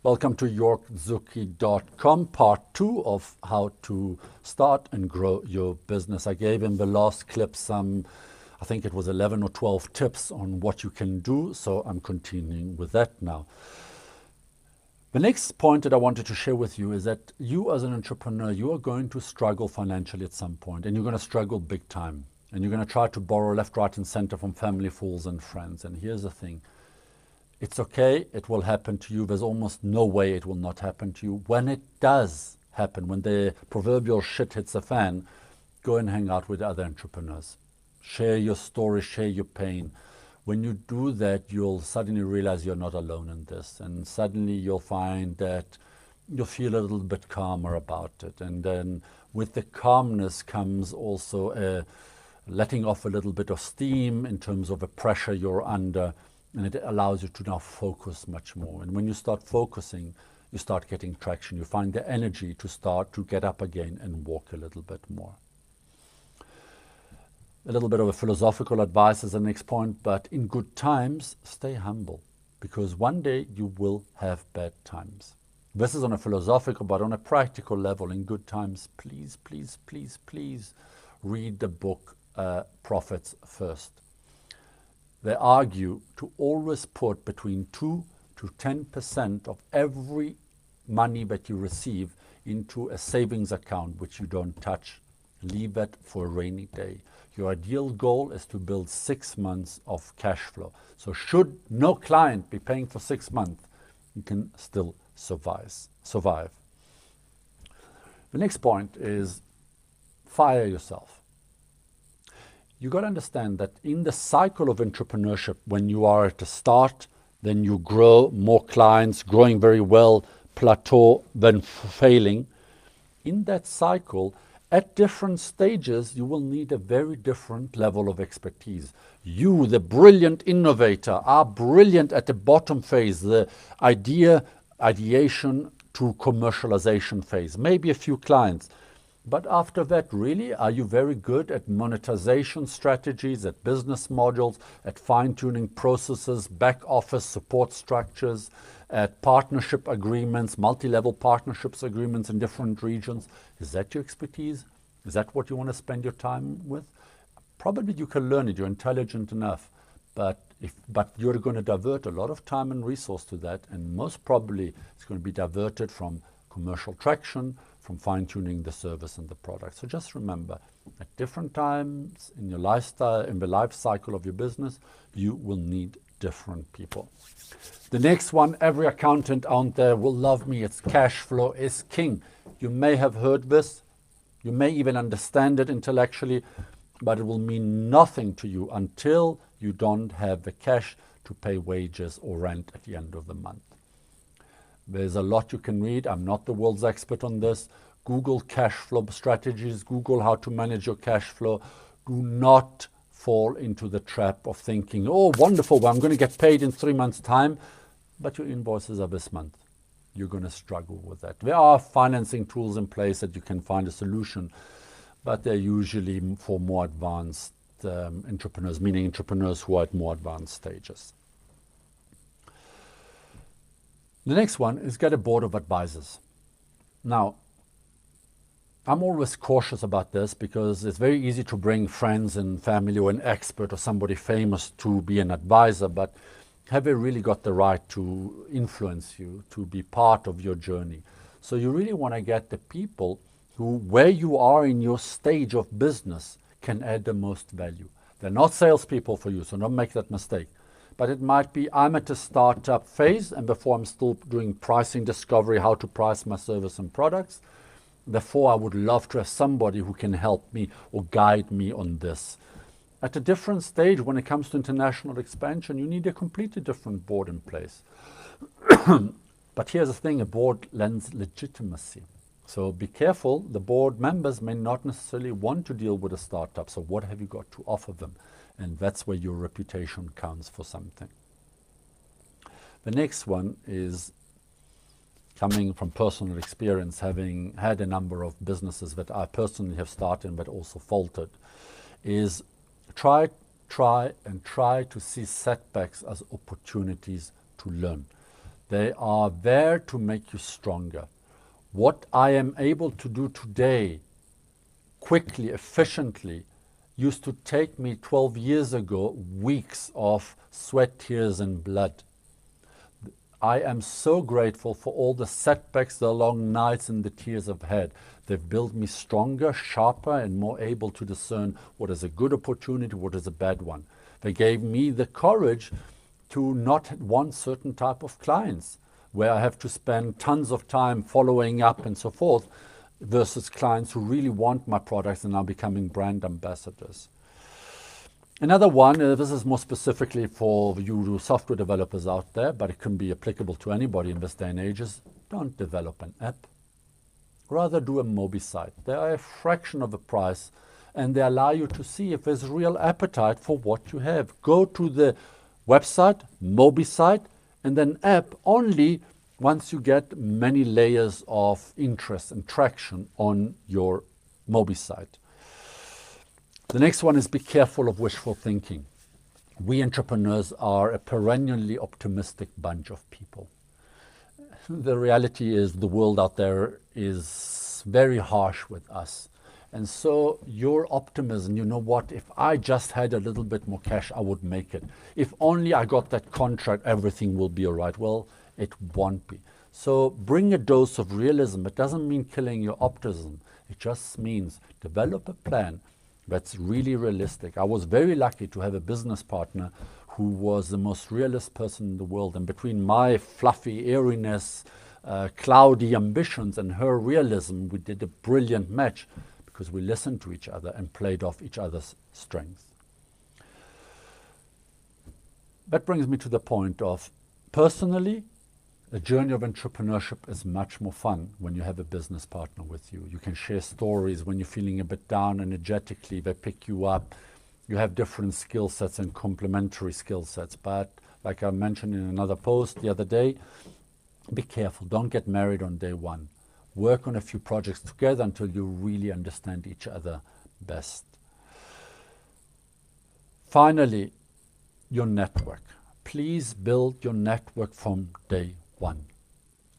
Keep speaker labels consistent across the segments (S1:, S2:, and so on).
S1: Welcome to YorkZucchi.com, part 2 of how to start and grow your business. I gave in the last clip some, I think it was 11 or 12 tips on what you can do, so I'm continuing with that now. The next point that I wanted to share with you is that you as an entrepreneur, you are going to struggle financially at some point, and you're going to struggle big time. And you're going to try to borrow left, right, and center from family, fools, and friends. And here's the thing. It's okay, it will happen to you. There's almost no way it will not happen to you. When it does happen, when the proverbial shit hits the fan, go and hang out with other entrepreneurs. Share your story, share your pain. When you do that, you'll suddenly realize you're not alone in this. And suddenly you'll find that you'll feel a little bit calmer about it. And then with the calmness comes also letting off a little bit of steam in terms of the pressure you're under. And it allows you to now focus much more. And when you start focusing, you start getting traction. You find the energy to start to get up again and walk a little bit more. A little bit of a philosophical advice as the next point, but in good times, stay humble. Because one day you will have bad times. This is on a philosophical, but on a practical level, in good times, please, please, please, please read the book Profits First. They argue to always put between 2 to 10% of every money that you receive into a savings account, which you don't touch. Leave it for a rainy day. Your ideal goal is to build 6 months of cash flow. So should no client be paying for 6 months, you can still survive. The next point is fire yourself. You got to understand that in the cycle of entrepreneurship, when you are at the start, then you grow, more clients, growing very well, plateau, then failing. In that cycle, at different stages, you will need a very different level of expertise. You, the brilliant innovator, are brilliant at the bottom phase, the ideation to commercialization phase, maybe a few clients. But after that, really, are you very good at monetization strategies, at business modules, at fine-tuning processes, back office support structures, at partnership agreements, multi-level partnerships agreements in different regions? Is that your expertise? Is that what you want to spend your time with? Probably you can learn it. You're intelligent enough. But you're going to divert a lot of time and resource to that, and most probably it's going to be diverted from commercial traction, from fine-tuning the service and the product. So just remember, at different times in your lifestyle, in the life cycle of your business, you will need different people. The next one, every accountant out there will love me. It's cash flow is king. You may have heard this. You may even understand it intellectually, but it will mean nothing to you until you don't have the cash to pay wages or rent at the end of the month. There's a lot you can read. I'm not the world's expert on this. Google cash flow strategies. Google how to manage your cash flow. Do not fall into the trap of thinking, oh, wonderful, well, I'm going to get paid in 3 months' time, but your invoices are this month. You're going to struggle with that. There are financing tools in place that you can find a solution, but they're usually for more advanced entrepreneurs, meaning entrepreneurs who are at more advanced stages. The next one is get a board of advisors. Now, I'm always cautious about this because it's very easy to bring friends and family or an expert or somebody famous to be an advisor, but have they really got the right to influence you, to be part of your journey? So you really want to get the people who, where you are in your stage of business, can add the most value. They're not salespeople for you, so don't make that mistake. But it might be, I'm at a startup phase, and before I'm still doing pricing discovery, how to price my service and products. Therefore, I would love to have somebody who can help me or guide me on this. At a different stage, when it comes to international expansion, you need a completely different board in place. But here's the thing, a board lends legitimacy. So be careful, the board members may not necessarily want to deal with a startup. So what have you got to offer them? And that's where your reputation counts for something. The next one is coming from personal experience, having had a number of businesses that I personally have started but also faltered, is try to see setbacks as opportunities to learn. They are there to make you stronger. What I am able to do today, quickly, efficiently, used to take me 12 years ago, weeks of sweat, tears, and blood. I am so grateful for all the setbacks, the long nights, and the tears I've had. They've built me stronger, sharper, and more able to discern what is a good opportunity, what is a bad one. They gave me the courage to not want certain type of clients, where I have to spend tons of time following up and so forth, versus clients who really want my products and are becoming brand ambassadors. Another one, this is more specifically for you software developers out there, but it can be applicable to anybody in this day and age, is don't develop an app. Rather do a Mobi site. They are a fraction of the price, and they allow you to see if there's real appetite for what you have. Go to the website, Mobi site, and then app only once you get many layers of interest and traction on your Mobi site. The next one is be careful of wishful thinking. We entrepreneurs are a perennially optimistic bunch of people. The reality is the world out there is very harsh with us. And so your optimism, you know what, if I just had a little bit more cash, I would make it. If only I got that contract, everything will be all right. Well, it won't be. So bring a dose of realism. It doesn't mean killing your optimism. It just means develop a plan that's really realistic. I was very lucky to have a business partner who was the most realist person in the world. And between my fluffy airiness, cloudy ambitions and her realism, we did a brilliant match because we listened to each other and played off each other's strengths. That brings me to the point of, personally, the journey of entrepreneurship is much more fun when you have a business partner with you. You can share stories when you're feeling a bit down energetically. They pick you up. You have different skill sets and complementary skill sets. But like I mentioned in another post the other day, be careful. Don't get married on day one. Work on a few projects together until you really understand each other best. Finally, your network. Please build your network from day one.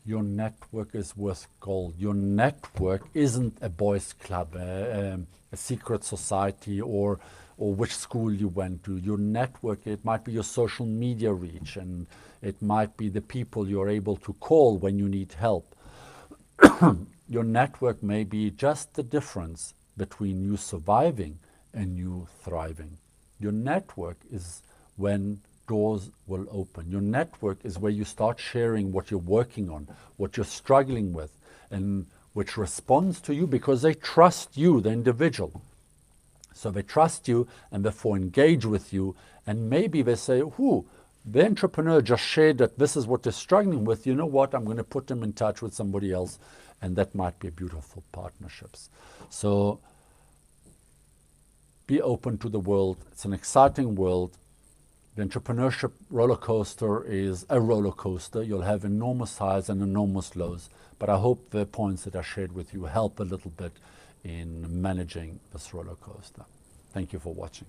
S1: Your network is worth gold. Your network isn't a boys' club, a secret society, or which school you went to. Your network, it might be your social media reach, and it might be the people you're able to call when you need help. Your network may be just the difference between you surviving and you thriving. Your network is when doors will open. Your network is where you start sharing what you're working on, what you're struggling with, and which responds to you because they trust you, the individual. So they trust you and therefore engage with you, and maybe they say, the entrepreneur just shared that this is what they're struggling with. You know what? I'm going to put them in touch with somebody else, and that might be beautiful partnerships. So be open to the world. It's an exciting world. The entrepreneurship roller coaster is a roller coaster. You'll have enormous highs and enormous lows. But I hope the points that I shared with you help a little bit in managing this roller coaster. Thank you for watching.